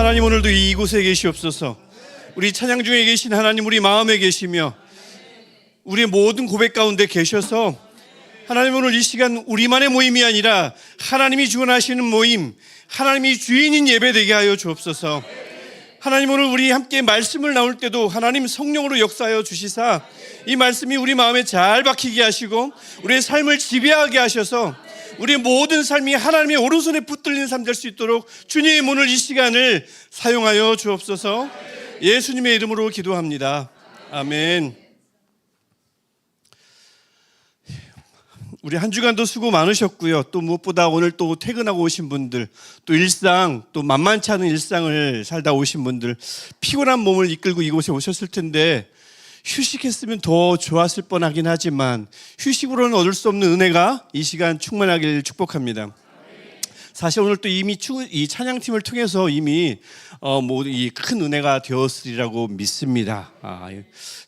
하나님, 오늘도 이곳에 계시옵소서. 우리 찬양 중에 계신 하나님, 우리 마음에 계시며 우리의 모든 고백 가운데 계셔서 하나님, 오늘 이 시간 우리만의 모임이 아니라 하나님이 주관하시는 모임, 하나님이 주인인 예배 되게 하여 주옵소서. 하나님, 오늘 우리 함께 말씀을 나눌 때도 하나님 성령으로 역사하여 주시사 이 말씀이 우리 마음에 잘 박히게 하시고 우리의 삶을 지배하게 하셔서 우리의 모든 삶이 하나님의 오른손에 붙들리는 삶 될 수 있도록 주님, 오늘 이 시간을 사용하여 주옵소서. 예수님의 이름으로 기도합니다. 아멘. 우리 한 주간도 수고 많으셨고요. 또 무엇보다 오늘 또 퇴근하고 오신 분들, 또 일상, 또 만만치 않은 일상을 살다 오신 분들, 피곤한 몸을 이끌고 이곳에 오셨을 텐데 휴식했으면 더 좋았을 뻔하긴 하지만 휴식으로는 얻을 수 없는 은혜가 이 시간 충만하길 축복합니다. 사실 오늘 또 이미 이 찬양팀을 통해서 이미 이 큰 은혜가 되었으리라고 믿습니다.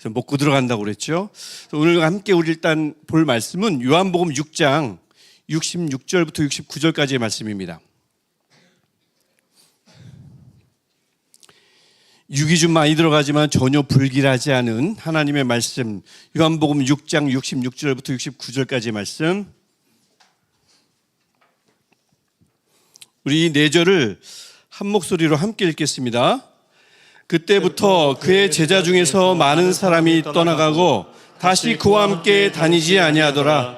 먹고 들어간다고 그랬죠. 오늘 함께 우리 일단 볼 말씀은 요한복음 6장 66절부터 69절까지의 말씀입니다. 육이 좀 많이 들어가지만 전혀 불길하지 않은 하나님의 말씀, 요한복음 6장 66절부터 69절까지의 말씀. 우리 4절을 한 목소리로 함께 읽겠습니다. 그때부터 그의 제자 중에서 많은 사람이 떠나가고 다시 그와 함께 다니지 아니하더라.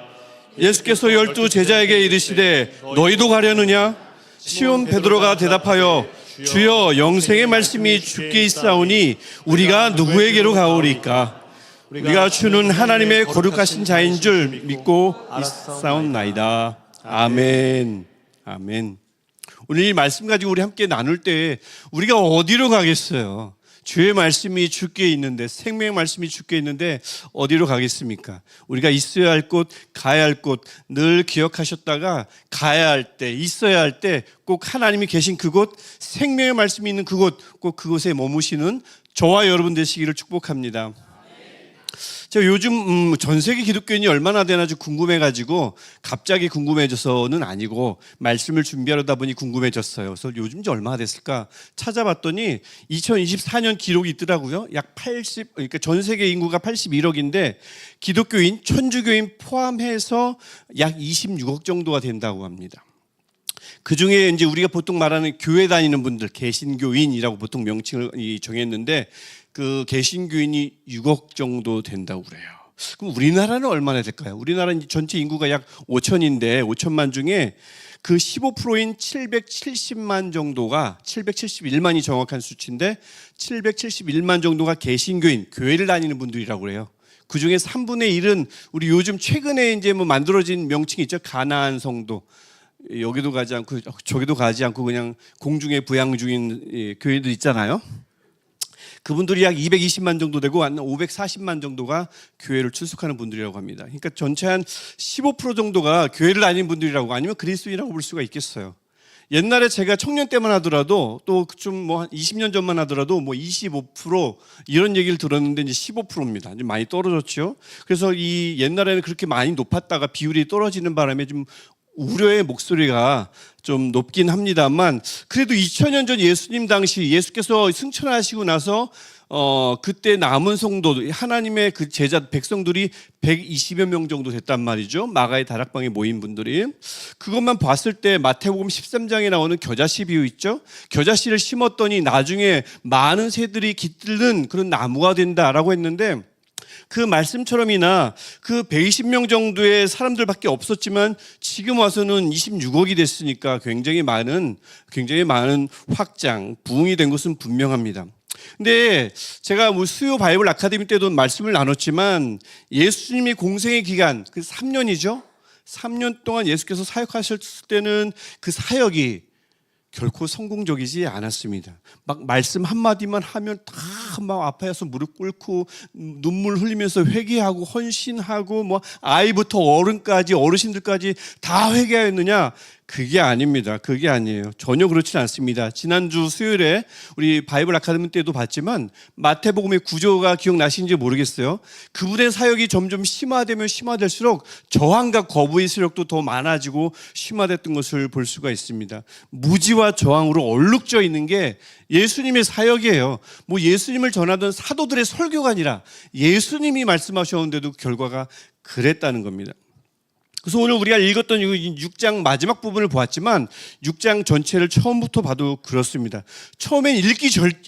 예수께서 12 제자에게 이르시되 너희도 가려느냐? 시몬 베드로가 대답하여 주여, 영생의 말씀이 주께 있사오니 우리가 누구에게로 가오리까? 우리가 주는 하나님의 거룩하신 자인 줄 믿고 있사옵나이다. 아멘. 아멘. 오늘 이 말씀 가지고 우리 함께 나눌 때 우리가 어디로 가겠어요? 주의 말씀이 주께 있는데, 생명의 말씀이 주께 있는데 어디로 가겠습니까? 우리가 있어야 할 곳, 가야 할 곳 늘 기억하셨다가 가야 할 때, 있어야 할 때 꼭 하나님이 계신 그곳, 생명의 말씀이 있는 그곳, 꼭 그곳에 머무시는 저와 여러분 되시기를 축복합니다. 제가 요즘 전 세계 기독교인이 얼마나 되나 좀 궁금해가지고 갑자기 궁금해져서는 아니고 말씀을 준비하려다 보니 궁금해졌어요. 그래서 요즘 이제 얼마나 됐을까 찾아봤더니 2024년 기록이 있더라고요. 약 80, 그러니까 전 세계 인구가 81억인데 기독교인, 천주교인 포함해서 약 26억 정도가 된다고 합니다. 그 중에 이제 우리가 보통 말하는 교회 다니는 분들, 개신교인이라고 보통 명칭을 정했는데 그 개신교인이 6억 정도 된다고 그래요. 그럼 우리나라는 얼마나 될까요? 우리나라는 전체 인구가 약 5천인데 5천만 중에 그 15%인 770만 정도가, 771만이 정확한 수치인데 771만 정도가 개신교인, 교회를 다니는 분들이라고 그래요. 그 중에 3분의 1은 우리 요즘 최근에 이제 만들어진 명칭이 있죠. 가나안 성도. 여기도 가지 않고 저기도 가지 않고 그냥 공중에 부양 중인 교회들 있잖아요. 그분들이 약 220만 정도 되고 한 540만 정도가 교회를 출석하는 분들이라고 합니다. 그러니까 전체 한 15% 정도가 교회를 다니는 분들이라고, 아니면 그리스도인이라고 볼 수가 있겠어요. 옛날에 제가 청년 때만 하더라도 또 좀 한 20년 전만 하더라도 25% 이런 얘기를 들었는데 이제 15%입니다. 좀 많이 떨어졌죠. 그래서 이 옛날에는 그렇게 많이 높았다가 비율이 떨어지는 바람에 좀 우려의 목소리가 좀 높긴 합니다만, 그래도 2000년 전 예수님 당시 예수께서 승천하시고 나서 그때 남은 성도, 하나님의 그 제자 백성들이 120여 명 정도 됐단 말이죠. 마가의 다락방에 모인 분들이. 그것만 봤을 때 마태복음 13장에 나오는 겨자씨 비유 있죠. 겨자씨를 심었더니 나중에 많은 새들이 깃드는 그런 나무가 된다라고 했는데, 그 말씀처럼이나 그 120명 정도의 사람들밖에 없었지만 지금 와서는 26억이 됐으니까 굉장히 많은 확장, 부흥이 된 것은 분명합니다. 근데 제가 수요 바이블 아카데미 때도 말씀을 나눴지만 예수님이 공생의 기간, 그 3년이죠. 3년 동안 예수께서 사역하셨을 때는 그 사역이 결코 성공적이지 않았습니다. 막 말씀 한마디만 하면 다 막 아파서 무릎 꿇고 눈물 흘리면서 회개하고 헌신하고 아이부터 어른까지, 어르신들까지 다 회개하였느냐? 그게 아닙니다. 그게 아니에요. 전혀 그렇지 않습니다. 지난주 수요일에 우리 바이블 아카데미 때도 봤지만 마태복음의 구조가 기억나시는지 모르겠어요. 그분의 사역이 점점 심화되면 심화될수록 저항과 거부의 세력도 더 많아지고 심화됐던 것을 볼 수가 있습니다. 무지와 저항으로 얼룩져 있는 게 예수님의 사역이에요. 뭐 예수님을 전하던 사도들의 설교가 아니라 예수님이 말씀하셨는데도 결과가 그랬다는 겁니다. 그래서 오늘 우리가 읽었던 6장 마지막 부분을 보았지만 6장 전체를 처음부터 봐도 그렇습니다. 처음엔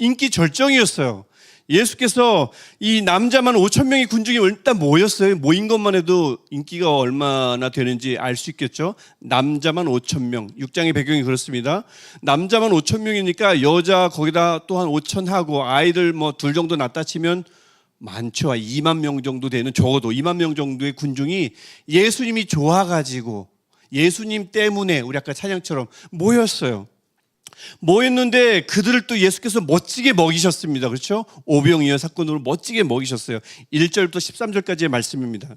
인기 절정이었어요. 예수께서 이 남자만 5천 명의 군중이 일단 모였어요. 모인 것만 해도 인기가 얼마나 되는지 알 수 있겠죠. 남자만 5천 명. 6장의 배경이 그렇습니다. 남자만 5천 명이니까 여자 거기다 또 한 5천 하고 아이들 뭐 둘 정도 낳다 치면 많죠. 2만 명 정도 되는, 적어도 2만 명 정도의 군중이 예수님이 좋아가지고 예수님 때문에 우리 아까 찬양처럼 모였어요. 모였는데 그들을 또 예수께서 멋지게 먹이셨습니다. 그렇죠? 오병이어 사건으로 멋지게 먹이셨어요. 1절부터 13절까지의 말씀입니다.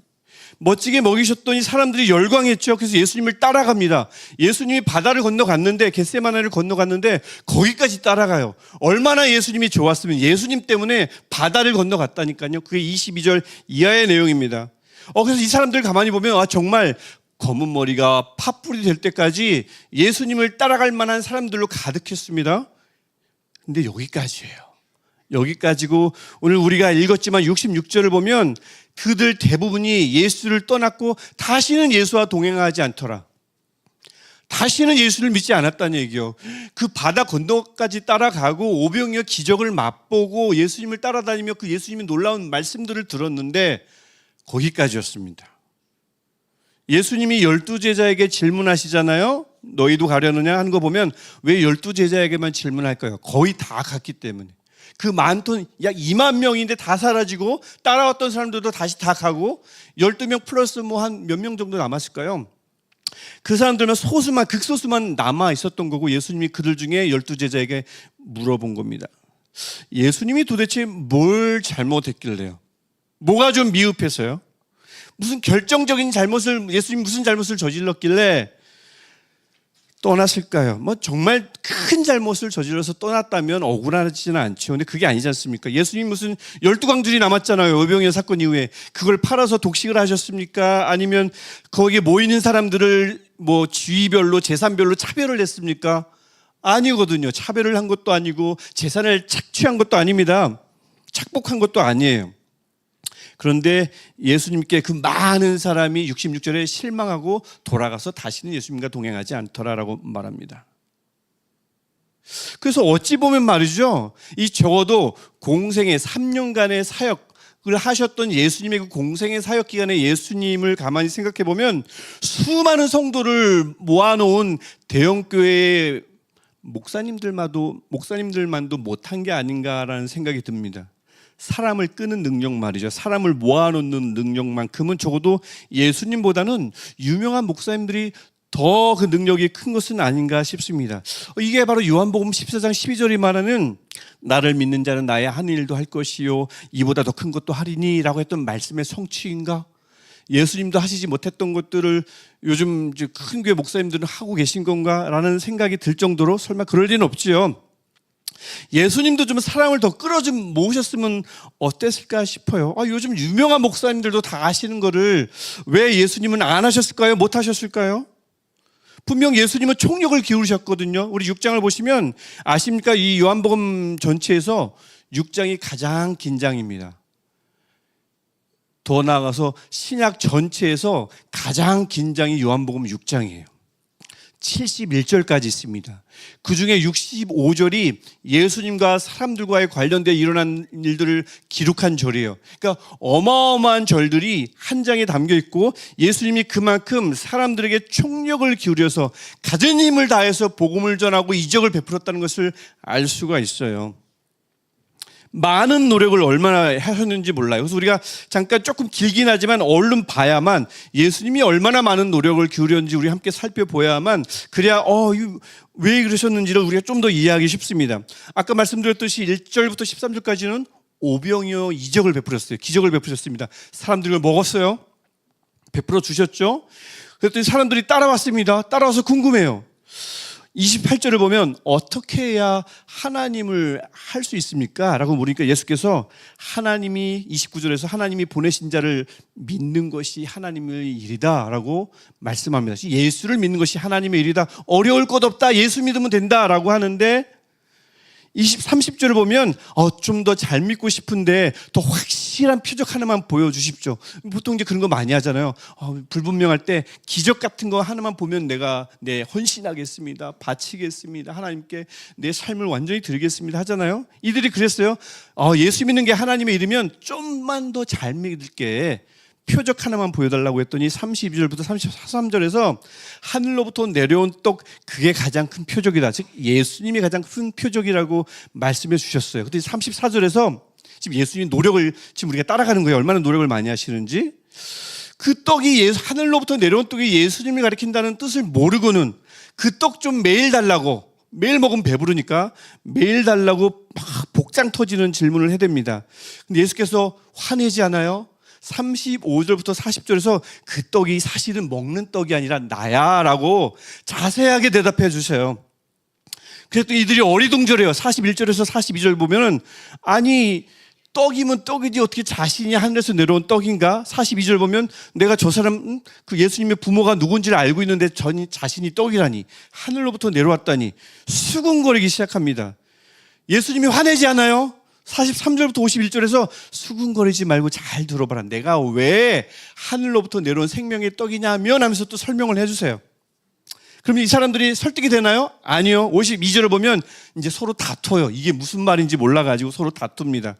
멋지게 먹이셨더니 사람들이 열광했죠. 그래서 예수님을 따라갑니다. 예수님이 바다를 건너갔는데, 겟세마네를 건너갔는데 거기까지 따라가요. 얼마나 예수님이 좋았으면 예수님 때문에 바다를 건너갔다니까요. 그게 22절 이하의 내용입니다. 그래서 이 사람들 가만히 보면 정말 검은 머리가 팥불이 될 때까지 예수님을 따라갈 만한 사람들로 가득했습니다. 근데 여기까지예요. 여기까지고 오늘 우리가 읽었지만 66절을 보면 그들 대부분이 예수를 떠났고 다시는 예수와 동행하지 않더라. 다시는 예수를 믿지 않았다는 얘기요. 그 바다 건너까지 따라가고 오병이어 기적을 맛보고 예수님을 따라다니며 그 예수님의 놀라운 말씀들을 들었는데 거기까지였습니다. 예수님이 12제자에게 질문하시잖아요. 너희도 가려느냐 하는 거 보면 왜 12제자에게만 질문할까요? 거의 다 갔기 때문에. 그 많던 약 2만 명인데 다 사라지고 따라왔던 사람들도 다시 다 가고 12명 플러스 뭐 한 몇 명 정도 남았을까요? 그 사람들만 소수만, 극소수만 남아 있었던 거고 예수님이 그들 중에 12제자에게 물어본 겁니다. 예수님이 도대체 뭘 잘못했길래요? 뭐가 좀 미흡해서요? 무슨 결정적인 잘못을, 예수님이 무슨 잘못을 저질렀길래 떠났을까요? 뭐 정말 큰 잘못을 저질러서 떠났다면 억울하지는 않죠. 근데 그게 아니지 않습니까? 예수님 무슨 12광줄이 남았잖아요. 오병이어 사건 이후에. 그걸 팔아서 독식을 하셨습니까? 아니면 거기에 모이는 사람들을 뭐 지위별로, 재산별로 차별을 했습니까? 아니거든요. 차별을 한 것도 아니고 재산을 착취한 것도 아닙니다. 착복한 것도 아니에요. 그런데 예수님께 그 많은 사람이 66절에 실망하고 돌아가서 다시는 예수님과 동행하지 않더라라고 말합니다. 그래서 어찌 보면 말이죠, 이 적어도 공생의 3년간의 사역을 하셨던 예수님의 그 공생의 사역 기간에 예수님을 가만히 생각해 보면 수많은 성도를 모아놓은 대형교회의 목사님들만도 못한 게 아닌가라는 생각이 듭니다. 사람을 끄는 능력 말이죠. 사람을 모아놓는 능력만큼은 적어도 예수님보다는 유명한 목사님들이 더 그 능력이 큰 것은 아닌가 싶습니다. 이게 바로 요한복음 14장 12절이 말하는 나를 믿는 자는 나의 하는 일도 할 것이요 이보다 더 큰 것도 하리니 라고 했던 말씀의 성취인가? 예수님도 하시지 못했던 것들을 요즘 큰 교회 목사님들은 하고 계신 건가? 라는 생각이 들 정도로 설마 그럴 리는 없지요. 예수님도 좀 사람을 더 끌어 좀 모으셨으면 어땠을까 싶어요. 요즘 유명한 목사님들도 다 아시는 거를 왜 예수님은 안 하셨을까요? 못 하셨을까요? 분명 예수님은 총력을 기울이셨거든요. 우리 6장을 보시면 아십니까? 이 요한복음 전체에서 6장이 가장 긴 장입니다. 더 나아가서 신약 전체에서 가장 긴 장이 요한복음 6장이에요. 71절까지 있습니다. 그 중에 65절이 예수님과 사람들과의 관련되어 일어난 일들을 기록한 절이에요. 그러니까 어마어마한 절들이 한 장에 담겨 있고 예수님이 그만큼 사람들에게 총력을 기울여서 가진 힘을 다해서 복음을 전하고 이적을 베풀었다는 것을 알 수가 있어요. 많은 노력을 얼마나 하셨는지 몰라요. 그래서 우리가 잠깐 조금 길긴 하지만 얼른 봐야만 예수님이 얼마나 많은 노력을 기울였는지 우리 함께 살펴봐야만 그래야 왜 그러셨는지를 우리가 좀 더 이해하기 쉽습니다. 아까 말씀드렸듯이 1절부터 13절까지는 오병이어 이적을 베풀었어요. 기적을 베푸셨습니다. 사람들을 먹었어요. 베풀어 주셨죠. 그랬더니 사람들이 따라왔습니다. 따라와서 궁금해요. 28절을 보면 어떻게 해야 하나님을 할 수 있습니까? 라고 물으니까 예수께서 하나님이 29절에서 하나님이 보내신 자를 믿는 것이 하나님의 일이다 라고 말씀합니다. 예수를 믿는 것이 하나님의 일이다. 어려울 것 없다. 예수 믿으면 된다 라고 하는데 30절을 보면 좀 더 잘 믿고 싶은데 더 확실한 표적 하나만 보여주십시오. 보통 이제 그런 거 많이 하잖아요. 불분명할 때 기적 같은 거 하나만 보면 내가 헌신하겠습니다. 바치겠습니다. 하나님께 내 삶을 완전히 드리겠습니다 하잖아요. 이들이 그랬어요. 예수 믿는 게 하나님의 일이면 좀만 더 잘 믿을게. 표적 하나만 보여달라고 했더니 32절부터 33절에서 하늘로부터 내려온 떡 그게 가장 큰 표적이다. 즉 예수님이 가장 큰 표적이라고 말씀해 주셨어요. 그때 34절에서 지금 예수님 노력을 지금 우리가 따라가는 거예요. 얼마나 노력을 많이 하시는지. 그 떡이 하늘로부터 내려온 떡이 예수님을 가리킨다는 뜻을 모르고는 그 떡 좀 매일 달라고, 매일 먹으면 배부르니까 매일 달라고 막 복장 터지는 질문을 해댑니다. 근데 예수께서 화내지 않아요? 35절부터 40절에서 그 떡이 사실은 먹는 떡이 아니라 나야 라고 자세하게 대답해 주세요. 그랬더니 이들이 어리둥절해요. 41절에서 42절 보면은 아니 떡이면 떡이지 어떻게 자신이 하늘에서 내려온 떡인가? 42절 보면 내가 저 사람 그 예수님의 부모가 누군지를 알고 있는데 자신이 떡이라니 하늘로부터 내려왔다니 수군거리기 시작합니다. 예수님이 화내지 않아요? 43절부터 51절에서 수군거리지 말고 잘 들어봐라. 내가 왜 하늘로부터 내려온 생명의 떡이냐면 하면서 또 설명을 해주세요. 그럼 이 사람들이 설득이 되나요? 아니요. 52절을 보면 이제 서로 다퉈요. 이게 무슨 말인지 몰라가지고 서로 다툽니다.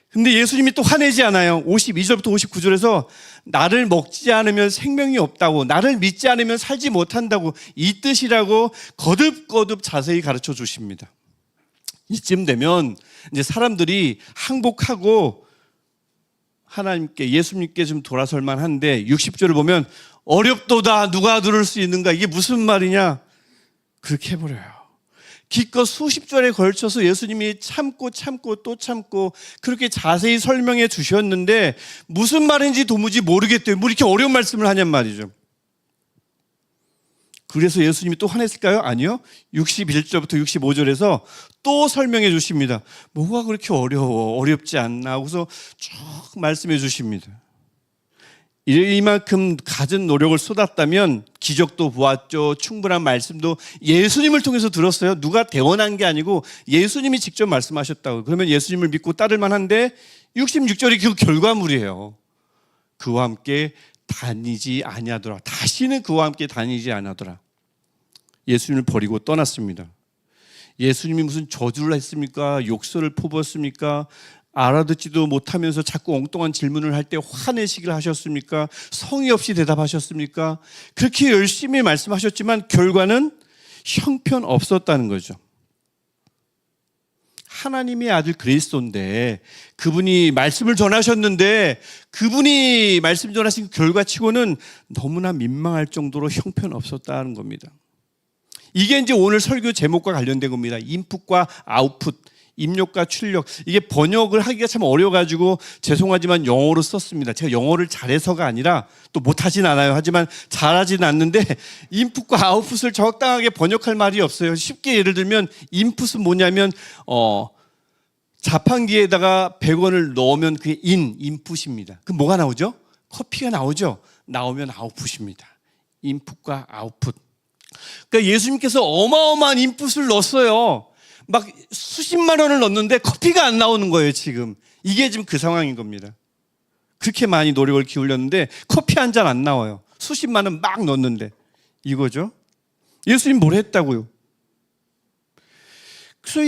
근데 예수님이 또 화내지 않아요. 52절부터 59절에서 나를 먹지 않으면 생명이 없다고, 나를 믿지 않으면 살지 못한다고, 이 뜻이라고 거듭거듭 자세히 가르쳐 주십니다. 이쯤 되면 이제 사람들이 항복하고 하나님께 예수님께 좀 돌아설만 한데 60절을 보면 어렵도다 누가 들을 수 있는가 이게 무슨 말이냐 그렇게 해버려요. 기껏 수십 절에 걸쳐서 예수님이 참고 또 참고 그렇게 자세히 설명해 주셨는데 무슨 말인지 도무지 모르겠대요. 뭐 이렇게 어려운 말씀을 하냔 말이죠. 그래서 예수님이 또 화냈을까요? 아니요. 61절부터 65절에서 또 설명해 주십니다. 뭐가 그렇게 어렵지 않나 하고서 쭉 말씀해 주십니다. 이만큼 갖은 노력을 쏟았다면 기적도 보았죠. 충분한 말씀도 예수님을 통해서 들었어요. 누가 대원한 게 아니고 예수님이 직접 말씀하셨다고. 그러면 예수님을 믿고 따를 만한데 66절이 그 결과물이에요. 그와 함께 다니지 아니하더라. 다시는 그와 함께 다니지 아니하더라. 예수님을 버리고 떠났습니다. 예수님이 무슨 저주를 했습니까? 욕설을 퍼부었습니까? 알아듣지도 못하면서 자꾸 엉뚱한 질문을 할 때 화내시기를 하셨습니까? 성의 없이 대답하셨습니까? 그렇게 열심히 말씀하셨지만 결과는 형편없었다는 거죠. 하나님의 아들 그리스도인데 그분이 말씀을 전하셨는데 그분이 말씀 전하신 결과치고는 너무나 민망할 정도로 형편없었다는 겁니다. 이게 이제 오늘 설교 제목과 관련된 겁니다. 인풋과 아웃풋, 입력과 출력. 이게 번역을 하기가 참 어려워가지고 죄송하지만 영어로 썼습니다. 제가 영어를 잘해서가 아니라 또 못하진 않아요. 하지만 잘하진 않는데 인풋과 아웃풋을 적당하게 번역할 말이 없어요. 쉽게 예를 들면 인풋은 뭐냐면 자판기에다가 100원을 넣으면 그게 인풋입니다. 그럼 뭐가 나오죠? 커피가 나오죠? 나오면 아웃풋입니다. 인풋과 아웃풋. 그러니까 예수님께서 어마어마한 인풋을 넣었어요. 막 수십만 원을 넣었는데 커피가 안 나오는 거예요, 지금. 이게 지금 그 상황인 겁니다. 그렇게 많이 노력을 기울였는데 커피 한 잔 안 나와요. 수십만 원 막 넣었는데. 이거죠. 예수님 뭘 했다고요? 그래서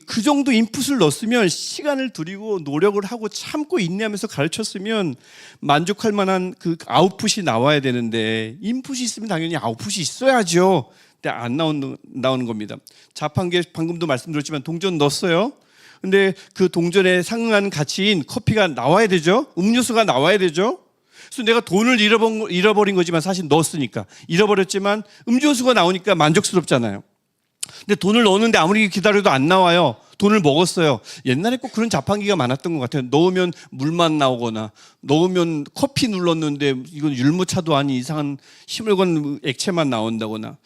그 정도 인풋을 넣었으면 시간을 들이고 노력을 하고 참고 인내하면서 가르쳤으면 만족할 만한 그 아웃풋이 나와야 되는데 인풋이 있으면 당연히 아웃풋이 있어야죠. 근데 안 나오는 겁니다. 자판기에 방금도 말씀드렸지만 동전 넣었어요. 근데 그 동전에 상응하는 가치인 커피가 나와야 되죠. 음료수가 나와야 되죠. 그래서 내가 돈을 잃어버린 거지만 사실 넣었으니까 잃어버렸지만 음료수가 나오니까 만족스럽잖아요. 근데 돈을 넣었는데 아무리 기다려도 안 나와요. 돈을 먹었어요. 옛날에 꼭 그런 자판기가 많았던 것 같아요. 넣으면 물만 나오거나 넣으면 커피 눌렀는데 이건 율무차도 아닌 이상한 힘을 건 액체만 나온다거나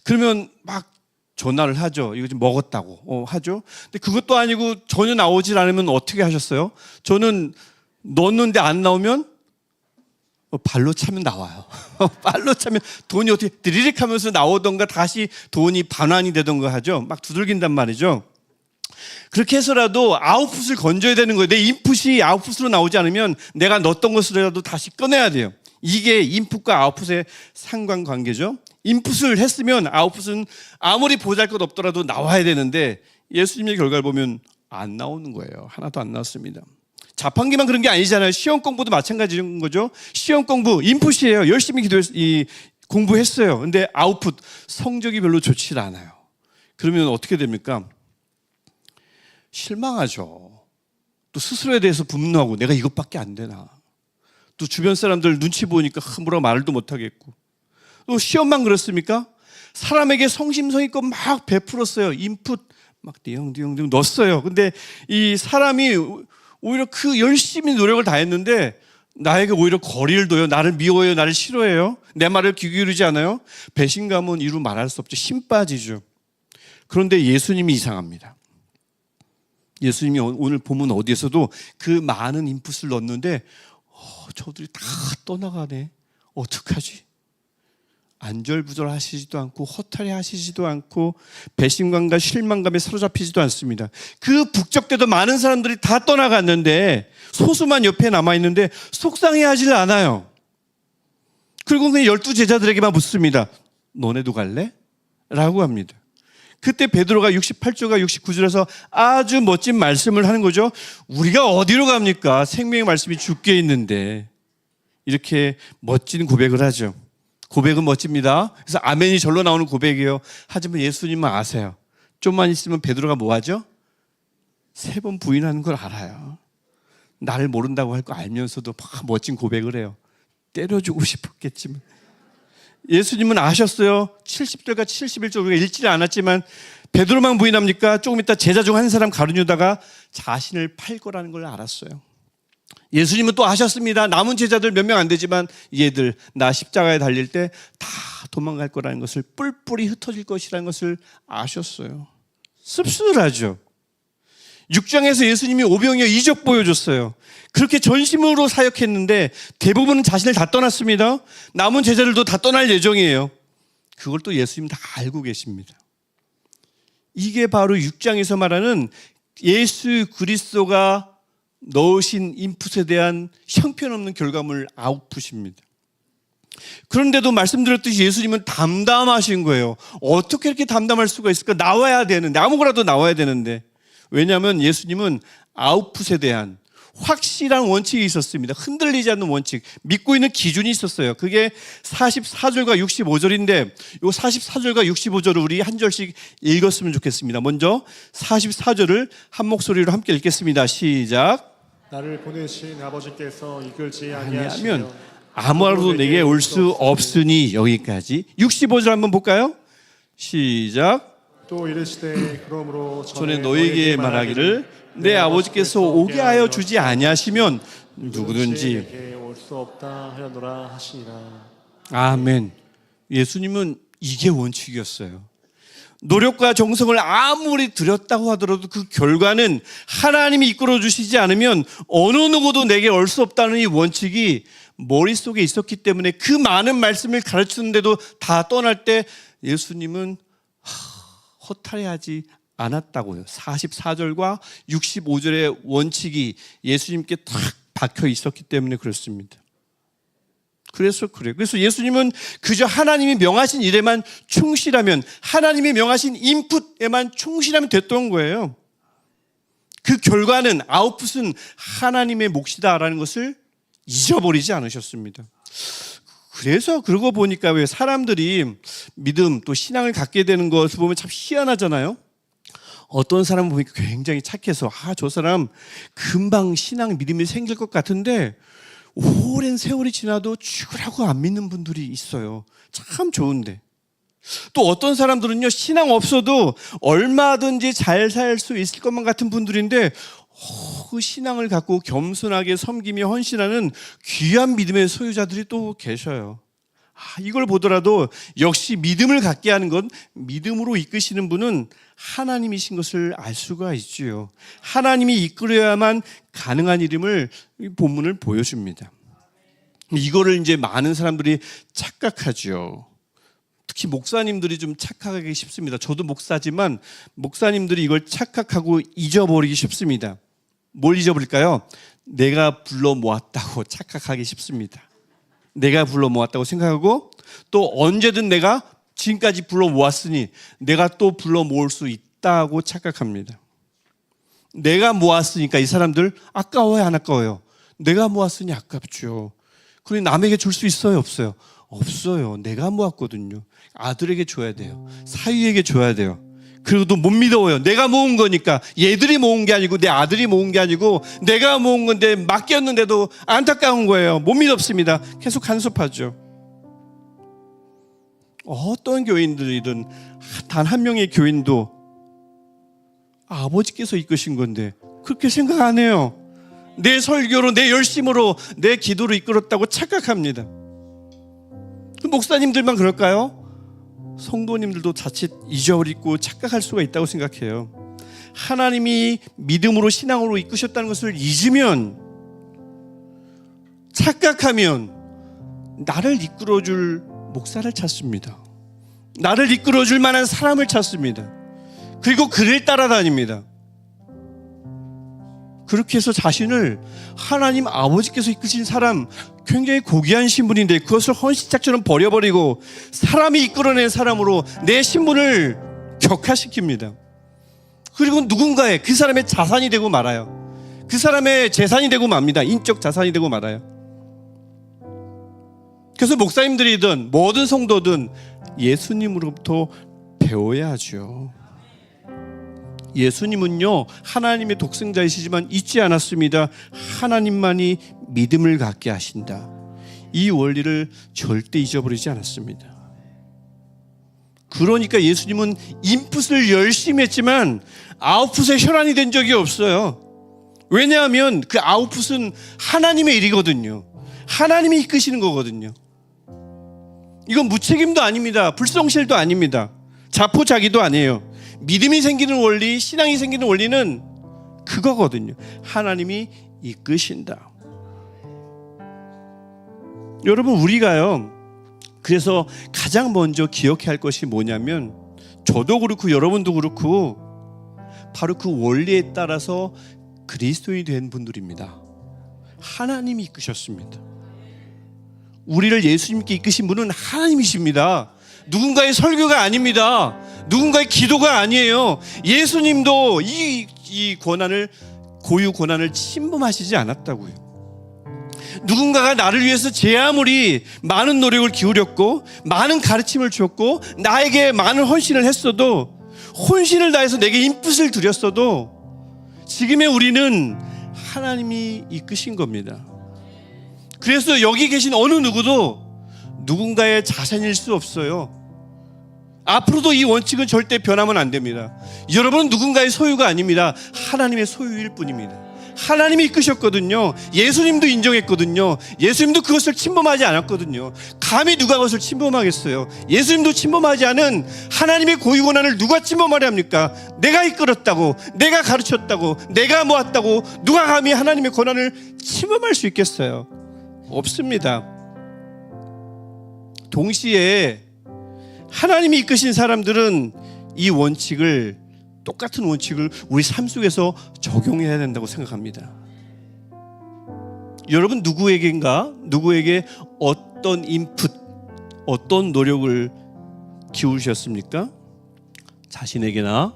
그러면 막 전화를 하죠. 이거 좀 먹었다고 하죠. 근데 그것도 아니고 전혀 나오질 않으면 어떻게 하셨어요? 저는 넣었는데 안 나오면 발로 차면 나와요. 발로 차면 돈이 어떻게 드리릭 하면서 나오던가 다시 돈이 반환이 되던가 하죠. 막 두들긴단 말이죠. 그렇게 해서라도 아웃풋을 건져야 되는 거예요. 내 인풋이 아웃풋으로 나오지 않으면 내가 넣었던 것으로라도 다시 꺼내야 돼요. 이게 인풋과 아웃풋의 상관관계죠. 인풋을 했으면 아웃풋은 아무리 보잘것없더라도 나와야 되는데 예수님의 결과를 보면 안 나오는 거예요. 하나도 안 나왔습니다. 자판기만 그런 게 아니잖아요. 시험 공부도 마찬가지인 거죠. 시험 공부 인풋이에요. 열심히 공부했어요. 근데 아웃풋 성적이 별로 좋지 않아요. 그러면 어떻게 됩니까? 실망하죠. 또 스스로에 대해서 분노하고 내가 이것밖에 안 되나. 또 주변 사람들 눈치 보니까 뭐라 말도 못하겠고. 또 시험만 그렇습니까? 사람에게 성심성의껏 막 베풀었어요. 인풋 막 띠용띠용 넣었어요. 근데 이 사람이 오히려 그 열심히 노력을 다 했는데 나에게 오히려 거리를 둬요. 나를 미워해요. 나를 싫어해요. 내 말을 귀 기울이지 않아요. 배신감은 이루 말할 수 없죠. 힘 빠지죠. 그런데 예수님이 이상합니다. 예수님이 오늘 본문 어디에서도 그 많은 인풋을 넣었는데 저들이 다 떠나가네. 어떡하지? 안절부절하시지도 않고 허탈해하시지도 않고 배신감과 실망감에 사로잡히지도 않습니다. 그 북적대도 많은 사람들이 다 떠나갔는데 소수만 옆에 남아있는데 속상해하지 않아요. 그리고 그냥 12제자들에게만 묻습니다. 너네도 갈래? 라고 합니다. 그때 베드로가 68절과 69절에서 아주 멋진 말씀을 하는 거죠. 우리가 어디로 갑니까? 생명의 말씀이 주께 있는데. 이렇게 멋진 고백을 하죠. 고백은 멋집니다. 그래서 아멘이 절로 나오는 고백이에요. 하지만 예수님은 아세요. 좀만 있으면 베드로가 뭐 하죠? 3번 부인하는 걸 알아요. 나를 모른다고 할 거 알면서도 막 멋진 고백을 해요. 때려주고 싶었겠지만. 예수님은 아셨어요. 70절과 71절 우리가 읽지는 않았지만 베드로만 부인합니까? 조금 있다 제자 중 한 사람 가룟유다가 자신을 팔 거라는 걸 알았어요. 예수님은 또 아셨습니다. 남은 제자들 몇 명 안 되지만 얘들 나 십자가에 달릴 때 다 도망갈 거라는 것을 뿔뿔이 흩어질 것이라는 것을 아셨어요. 씁쓸하죠. 6장에서 예수님이 오병이어 이적 보여줬어요. 그렇게 전심으로 사역했는데 대부분은 자신을 다 떠났습니다. 남은 제자들도 다 떠날 예정이에요. 그걸 또 예수님 다 알고 계십니다. 이게 바로 6장에서 말하는 예수 그리스도가 넣으신 인풋에 대한 형편없는 결과물 아웃풋입니다. 그런데도 말씀드렸듯이 예수님은 담담하신 거예요. 어떻게 이렇게 담담할 수가 있을까? 나와야 되는데, 아무거라도 나와야 되는데. 왜냐하면 예수님은 아웃풋에 대한 확실한 원칙이 있었습니다. 흔들리지 않는 원칙, 믿고 있는 기준이 있었어요. 그게 44절과 65절인데 이 44절과 65절을 우리 한 절씩 읽었으면 좋겠습니다. 먼저 44절을 한 목소리로 함께 읽겠습니다. 시작. 나를 보내신 아버지께서 이끌지 아니하면 아니하시면 아무라도 내게 올 수 없으니. 여기까지. 65절 한번 볼까요? 시작. 또 이르시되 그러므로 전에 너에게 말하기를 내 아버지께서 오게 하여 주지 아니하시면 누구든지 내게 올 수 없다 하였노라 하시니라. 아멘. 예수님은 이게 원칙이었어요. 노력과 정성을 아무리 들였다고 하더라도 그 결과는 하나님이 이끌어 주시지 않으면 어느 누구도 내게 올 수 없다는 이 원칙이 머릿속에 있었기 때문에 그 많은 말씀을 가르치는데도 다 떠날 때 예수님은 허탈해하지 않았다고요. 44절과 65절의 원칙이 예수님께 딱 박혀 있었기 때문에 그렇습니다. 그래서 그래요. 그래서 예수님은 그저 하나님이 명하신 일에만 충실하면, 하나님이 명하신 인풋에만 충실하면 됐던 거예요. 그 결과는, 아웃풋은 하나님의 몫이다라는 것을 잊어버리지 않으셨습니다. 그래서 그러고 보니까 왜 사람들이 믿음 또 신앙을 갖게 되는 것을 보면 참 희한하잖아요. 어떤 사람을 보니까 굉장히 착해서 저 사람 금방 신앙 믿음이 생길 것 같은데 오랜 세월이 지나도 죽으라고 안 믿는 분들이 있어요. 참 좋은데 또 어떤 사람들은요, 신앙 없어도 얼마든지 잘 살 수 있을 것만 같은 분들인데 그 신앙을 갖고 겸손하게 섬기며 헌신하는 귀한 믿음의 소유자들이 또 계셔요. 이걸 보더라도 역시 믿음을 갖게 하는 건, 믿음으로 이끄시는 분은 하나님이신 것을 알 수가 있지요. 하나님이 이끌어야만 가능한 일임을 이 본문을 보여줍니다. 이거를 이제 많은 사람들이 착각하죠. 특히 목사님들이 좀 착각하기 쉽습니다. 저도 목사지만 목사님들이 이걸 착각하고 잊어버리기 쉽습니다. 뭘 잊어버릴까요? 내가 불러 모았다고 착각하기 쉽습니다. 내가 불러 모았다고 생각하고, 또 언제든 내가 지금까지 불러 모았으니 내가 또 불러 모을 수 있다고 착각합니다. 내가 모았으니까 이 사람들 아까워요, 안 아까워요? 내가 모았으니 아깝죠. 그러니 남에게 줄 수 있어요, 없어요? 없어요. 내가 모았거든요. 아들에게 줘야 돼요. 사위에게 줘야 돼요. 그리고도 못 믿어요. 내가 모은 거니까. 얘들이 모은 게 아니고, 내 아들이 모은 게 아니고, 내가 모은 건데 맡겼는데도 안타까운 거예요. 못 믿었습니다. 계속 간섭하죠. 어떤 교인들이든 단 한 명의 교인도 아버지께서 이끄신 건데 그렇게 생각 안 해요. 내 설교로, 내 열심으로, 내 기도로 이끌었다고 착각합니다. 목사님들만 그럴까요? 성도님들도 자칫 잊어버리고 착각할 수가 있다고 생각해요. 하나님이 믿음으로, 신앙으로 이끄셨다는 것을 잊으면, 착각하면 나를 이끌어줄 목사를 찾습니다. 나를 이끌어줄 만한 사람을 찾습니다. 그리고 그를 따라다닙니다. 그렇게 해서 자신을 하나님 아버지께서 이끄신 사람, 굉장히 고귀한 신분인데 그것을 헌신짝처럼 버려버리고 사람이 이끌어낸 사람으로 내 신분을 격화시킵니다. 그리고 누군가의, 그 사람의 자산이 되고 말아요. 그 사람의 재산이 되고 맙니다. 인적 자산이 되고 말아요. 그래서 목사님들이든 모든 성도든 예수님으로부터 배워야 하죠. 예수님은요, 하나님의 독생자이시지만 잊지 않았습니다. 하나님만이 믿음을 갖게 하신다. 이 원리를 절대 잊어버리지 않았습니다. 그러니까 예수님은 인풋을 열심히 했지만 아웃풋의 혈안이 된 적이 없어요. 왜냐하면 그 아웃풋은 하나님의 일이거든요. 하나님이 이끄시는 거거든요. 이건 무책임도 아닙니다. 불성실도 아닙니다. 자포자기도 아니에요. 믿음이 생기는 원리, 신앙이 생기는 원리는 그거거든요. 하나님이 이끄신다. 여러분, 우리가요, 그래서 가장 먼저 기억해야 할 것이 뭐냐면, 저도 그렇고 여러분도 그렇고 바로 그 원리에 따라서 그리스도인이 된 분들입니다. 하나님이 이끄셨습니다. 우리를 예수님께 이끄신 분은 하나님이십니다. 누군가의 설교가 아닙니다. 누군가의 기도가 아니에요. 예수님도 이 권한을, 고유 권한을 침범하시지 않았다고요. 누군가가 나를 위해서 제 아무리 많은 노력을 기울였고 많은 가르침을 줬고 나에게 많은 헌신을 했어도, 혼신을 다해서 내게 인풋을 드렸어도 지금의 우리는 하나님이 이끄신 겁니다. 그래서 여기 계신 어느 누구도 누군가의 자산일 수 없어요. 앞으로도 이 원칙은 절대 변하면 안 됩니다. 여러분은 누군가의 소유가 아닙니다. 하나님의 소유일 뿐입니다. 하나님이 이끄셨거든요. 예수님도 인정했거든요. 예수님도 그것을 침범하지 않았거든요. 감히 누가 그것을 침범하겠어요? 예수님도 침범하지 않은 하나님의 고유 권한을 누가 침범하려 합니까? 내가 이끌었다고, 내가 가르쳤다고, 내가 모았다고 누가 감히 하나님의 권한을 침범할 수 있겠어요? 없습니다. 동시에 하나님이 이끄신 사람들은 이 원칙을, 똑같은 원칙을 우리 삶 속에서 적용해야 된다고 생각합니다. 여러분, 누구에게 어떤 인풋, 어떤 노력을 기울이셨습니까? 자신에게나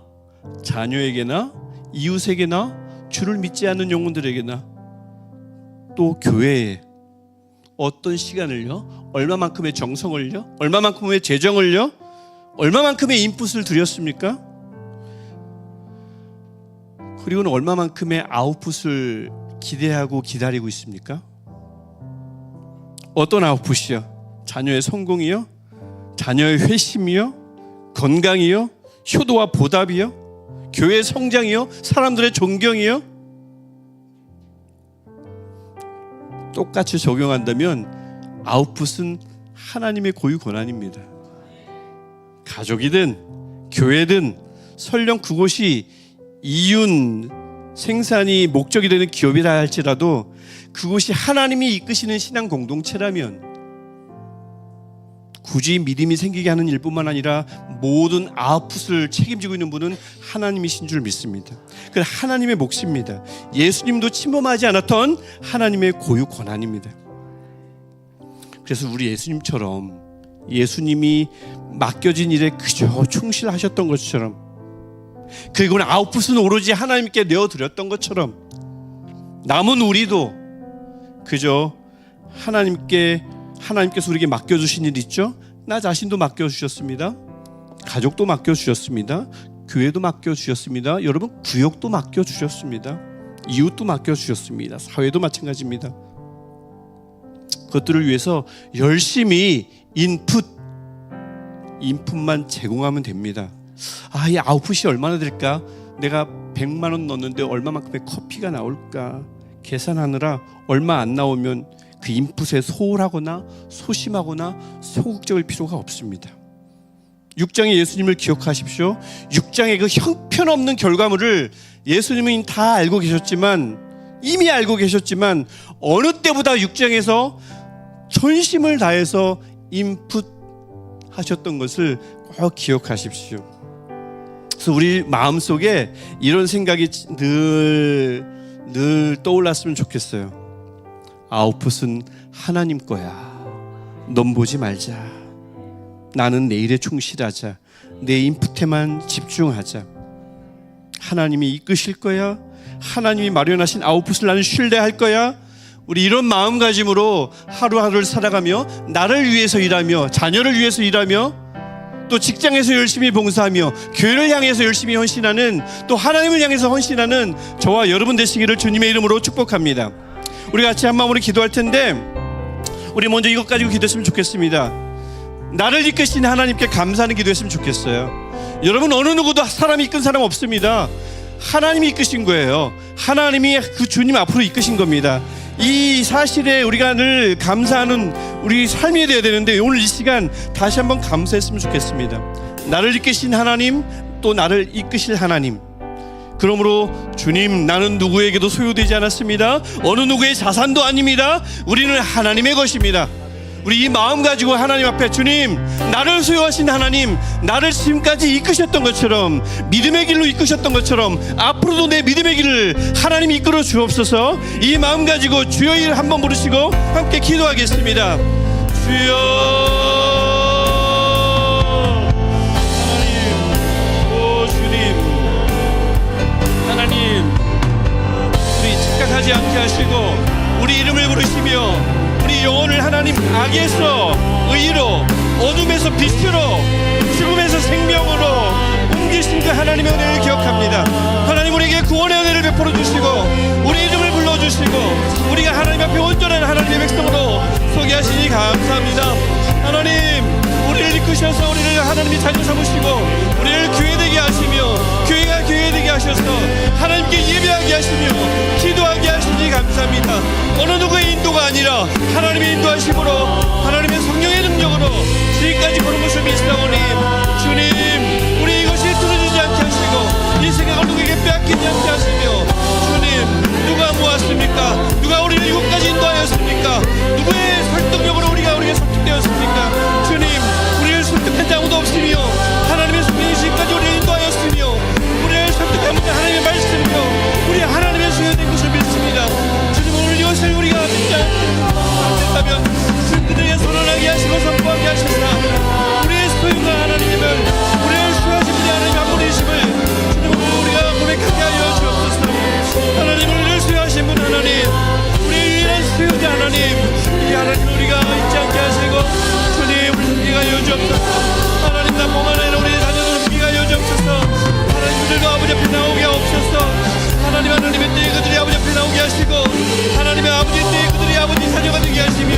자녀에게나 이웃에게나 주를 믿지 않는 영혼들에게나 또 교회에 어떤 시간을요, 얼마만큼의 정성을요, 얼마만큼의 재정을요, 얼마만큼의 인풋을 드렸습니까? 그리고는 얼마만큼의 아웃풋을 기대하고 기다리고 있습니까? 어떤 아웃풋이요? 자녀의 성공이요? 자녀의 회심이요? 건강이요? 효도와 보답이요? 교회 성장이요? 사람들의 존경이요? 똑같이 적용한다면 아웃풋은 하나님의 고유 권한입니다. 가족이든 교회든 설령 그곳이 이윤 생산이 목적이 되는 기업이라 할지라도 그곳이 하나님이 이끄시는 신앙 공동체라면 굳이 믿음이 생기게 하는 일뿐만 아니라 모든 아웃풋을 책임지고 있는 분은 하나님이신 줄 믿습니다. 그 하나님의 몫입니다. 예수님도 침범하지 않았던 하나님의 고유 권한입니다. 그래서 우리 예수님처럼 예수님이 맡겨진 일에 그저 충실하셨던 것처럼, 그리고 아웃풋은 오로지 하나님께 내어드렸던 것처럼 남은 우리도 그저 하나님께서 우리에게 맡겨주신 일 있죠? 나 자신도 맡겨주셨습니다. 가족도 맡겨주셨습니다. 교회도 맡겨주셨습니다. 여러분 구역도 맡겨주셨습니다. 이웃도 맡겨주셨습니다. 사회도 마찬가지입니다. 그것들을 위해서 열심히 인풋만 제공하면 됩니다. 이 아웃풋이 얼마나 될까? 내가 100만 원 넣었는데 얼마만큼의 커피가 나올까? 계산하느라 얼마 안 나오면 그 인풋에 소홀하거나 소심하거나 소극적일 필요가 없습니다. 6장의 예수님을 기억하십시오. 6장의 그 형편없는 결과물을 예수님은 다 알고 계셨지만, 이미 알고 계셨지만 어느 때보다 6장에서 전심을 다해서 인풋하셨던 것을 꼭 기억하십시오. 그래서 우리 마음속에 이런 생각이 늘 떠올랐으면 좋겠어요. 아웃풋은 하나님 거야. 넌 보지 말자. 나는 내 일에 충실하자. 내 인풋에만 집중하자. 하나님이 이끄실 거야. 하나님이 마련하신 아웃풋을 나는 신뢰할 거야. 우리 이런 마음가짐으로 하루하루를 살아가며 나를 위해서 일하며 자녀를 위해서 일하며 또 직장에서 열심히 봉사하며 교회를 향해서 열심히 헌신하는, 또 하나님을 향해서 헌신하는 저와 여러분 되시기를 주님의 이름으로 축복합니다. 우리 같이 한 마음으로 기도할 텐데, 우리 먼저 이것 가지고 기도했으면 좋겠습니다. 나를 이끄신 하나님께 감사하는 기도했으면 좋겠어요. 여러분 어느 누구도 사람이 이끈 사람 없습니다. 하나님이 이끄신 거예요. 하나님이 그 주님 앞으로 이끄신 겁니다. 이 사실에 우리가 늘 감사하는 우리 삶이 되어야 되는데, 오늘 이 시간 다시 한번 감사했으면 좋겠습니다. 나를 이끄신 하나님, 또 나를 이끄실 하나님. 그러므로 주님, 나는 누구에게도 소유되지 않았습니다. 어느 누구의 자산도 아닙니다. 우리는 하나님의 것입니다. 우리 이 마음 가지고 하나님 앞에, 주님, 나를 소유하신 하나님, 나를 지금까지 이끄셨던 것처럼, 믿음의 길로 이끄셨던 것처럼 앞으로도 내 믿음의 길을 하나님이 이끌어 주옵소서. 이 마음 가지고 주여 일 한번 부르시고 함께 기도하겠습니다. 주여, 하나님, 오 주님, 하나님, 우리 착각하지 않게 하시고 우리 이름을 부르시며 우리 영혼을 하나님 악에서 의로, 어둠에서 빛으로, 죽음에서 생명으로 옮기신 그 하나님의 은혜를 기억합니다. 하나님 우리에게 구원의 은혜를 베풀어 주시고 우리 이름을 불러주시고 우리가 하나님 앞에 온전한 하나님의 백성으로 서게 하시니 감사합니다. 하나님, 우리를 이끄셔서 우리를 하나님이 자녀 삼으시고 우리를 교회되게 하시며 교회가 교회되게 하셔서 하나님께 예배하게 하시며 기도하게 하시니 감사합니다. 어느 누구의 인도가 아니라 하나님의 인도하심으로, 하나님의 성령의 능력으로 지금까지 그런 것을 믿사오니, 주님, 우리 이것이 틀어지지 않게 하시고 이 생각을 누구에게 빼앗기지 않게 하시며, 주님, 누가 모았습니까? 누가 우리를 이곳까지 인도하였습니까? 누구의 설득력으로 우리가 설득되었습니까? 주님, 우리를 설득한 자 아무도 없으며 하나님의 성령이 지금까지 우리를 인도하였으며 우리를 설득한 분이 하나님의 말씀이며 우리 하나님의 소유된 것을 믿습니다. 주님, 오늘 이것을 우리가 믿지 않는다면 주님들에게 선언하게 하시고 선포하게 하시사 우리의 소유가 하나님임을, 우리를 소유하신 분이 하나님 한 분이심을 주님 오늘 우리가 고백하게 하여 주옵소서. 하나님, 우리를 소유하신 분 하나님, 우리의 유일한 소유자 하나님, 이 하나님 우리가 잊지 않게 하시고 주님 우리 섬기게 하여 주옵소서. 하나님, 나뿐만 아니라 우리 자녀들 섬기게 하여 주옵소서. 하나님, 우리도 아버지 앞에 나오게 하옵소서. 하나님, 하나님의 때에 그들이 아버지 앞에 나오게 하시고 하나님의 아버지의 때에 그들이 아버지 자녀가 되게 하시며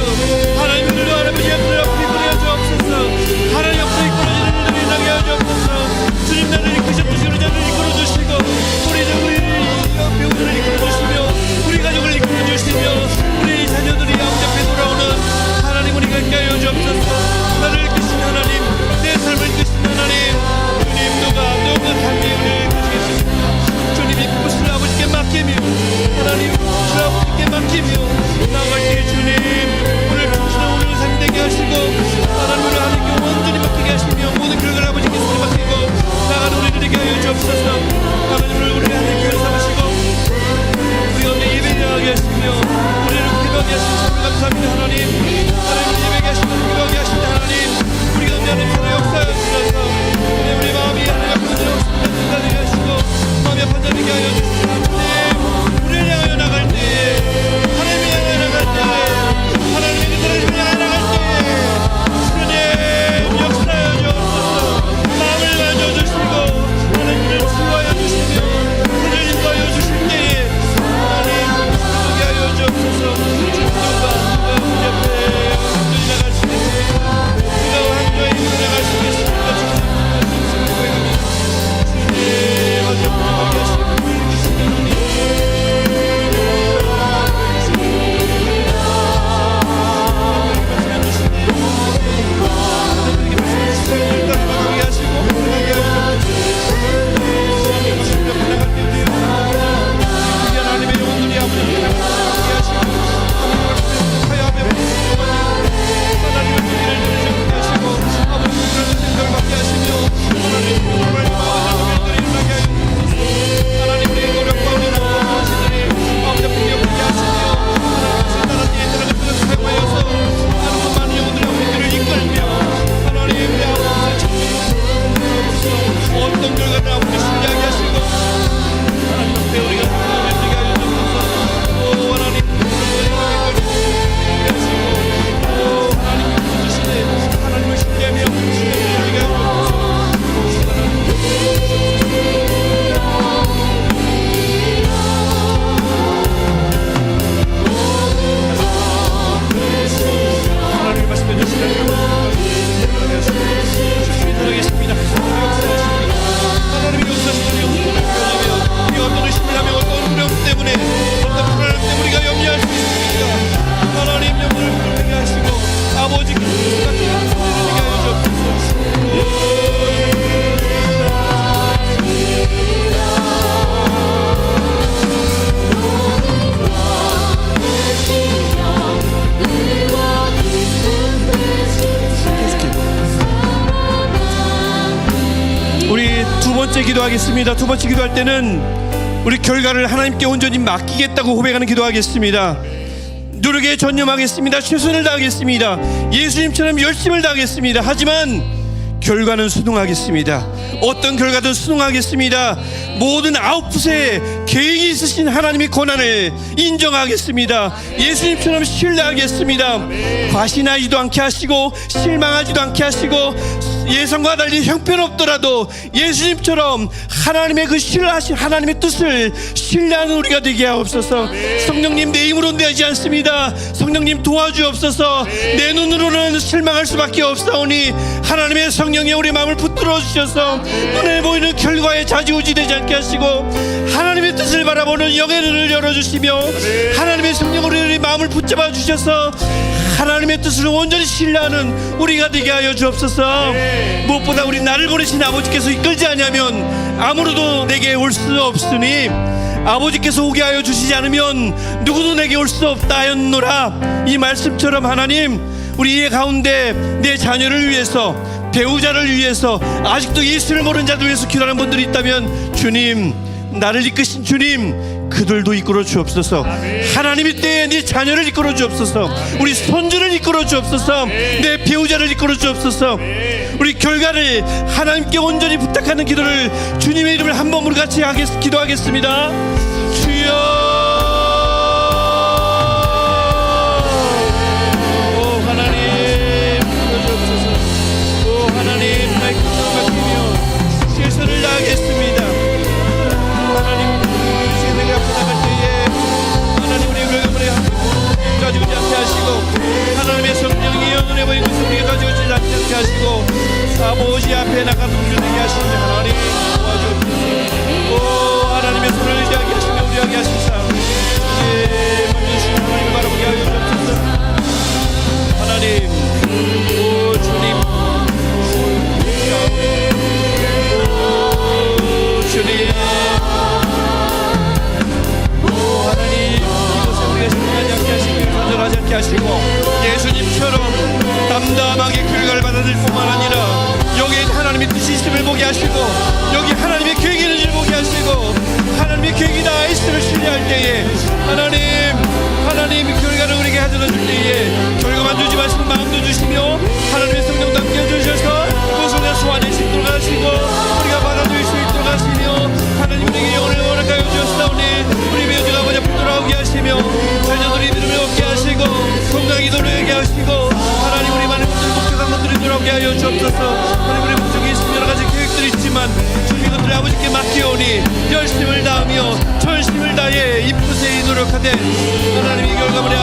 하나님, 우리도 하나님의 앞에 이끌어 주옵소서. 하나님 앞에 이끌어지는 일들이 나게 하여 주옵소서. 번째 기도하겠습니다. 두 번째 기도할 때는 우리 결과를 하나님께 온전히 맡기겠다고 고백하는 기도하겠습니다. 노력에 전념하겠습니다. 최선을 다하겠습니다. 예수님처럼 열심을 다하겠습니다. 하지만 결과는 순응하겠습니다. 어떤 결과든 순응하겠습니다. 모든 아웃풋에 계획이 있으신 하나님의 권한을 인정하겠습니다. 예수님처럼 신뢰하겠습니다. 과신하지도 않게 하시고 실망하지도 않게 하시고 예상과 달리 형편없더라도 예수님처럼 하나님의 그 신뢰하신 하나님의 뜻을 신뢰하는 우리가 되게 하옵소서. 성령님, 내 힘으로는 되지 않습니다. 성령님 도와주옵소서. 내 눈으로는 실망할 수밖에 없사오니 하나님의 성령이 우리 마음을 붙들어 주셔서 눈에 보이는 결과에 좌지우지 되지 않게 하시고 하나님의 뜻을 바라보는 영의 눈을 열어주시며 하나님의 성령으로 우리 마음을 붙잡아 주셔서 하나님의 뜻을 온전히 신뢰하는 우리가 되게 하여 주옵소서. 무엇보다 우리 나를 보내신 아버지께서 이끌지 않으면 아무로도 내게 올 수 없으니 아버지께서 오게 하여 주시지 않으면 누구도 내게 올 수 없다 하였노라. 이 말씀처럼 하나님, 우리의 가운데 내 자녀를 위해서, 배우자를 위해서, 아직도 예수를 모르는 자들 위해서 기도하는 분들이 있다면 주님, 나를 이끄신 주님, 그들도 이끌어 주옵소서. 하나님의 때에 네 자녀를 이끌어 주옵소서. 우리 손주를 이끌어 주옵소서. 내 배우자를 이끌어 주옵소서. 우리 결과를 하나님께 온전히 부탁하는 기도를 주님의 이름을 한 번 우리 같이 기도하겠습니다. 주여, 오 하나님, 주옵소서. 오 하나님, 나의 기도를 맡기며 최선을 다하겠습니다. 하나님, 세상에 앞에 나갈 때에 하나님 우리의 결과물에 가지고 있지 않게 하시고 하나님의 성령이 연운해 보이는 것을 우리가 가지고 있지 않게 하시고 아버지 앞에 나가서 우리에게 하시니 하나님 도와주옵소서. 오 하나님의 손을 의지하게 하시며 우리에게 하시사 먼저 주신 하나님을 바라보게 하여 주옵소서. 하나님, 오 주님, 오 주님, 오 하나님, 이곳에 우리가 실패하지 않게 하시고 좌절하지 않게 하시고 예수님처럼 담담하게 결과를 받아들일 뿐만 아니라 여기에 하나님의 뜻이 있음을 보게 하시고 여기 하나님의 계획이 있는지를 보게 하시고 하나님의 계획이 다 있음을 신뢰할 때에 하나님 결과를 우리에게 가져다 줄 때에 결과만 주지 마시고 마음도 주시며 하나님의 성령도 함께 해주셔서 그것을 소환의 식도록 하시고 우리가 받아들일 수 있도록 하시며 하나님 우리에게 영혼을 허락하여 주셨사오니 우리 배우자가 아버지 앞에 돌아오게 하시며 자녀들이 믿음을 얻게 하시고 건강히 돌아오게 하시고 하나님 우리 많은 것들 목적한 것들이 돌아오게 하여 주옵소서. 하나님 우리 목적이 있으면 여러 가지 계획들이 있지만 주님 것들을 아버지께 맡기오니 열심을 다하며 전심을 다해 이쁘세히 노력하되 하나님의 결과물에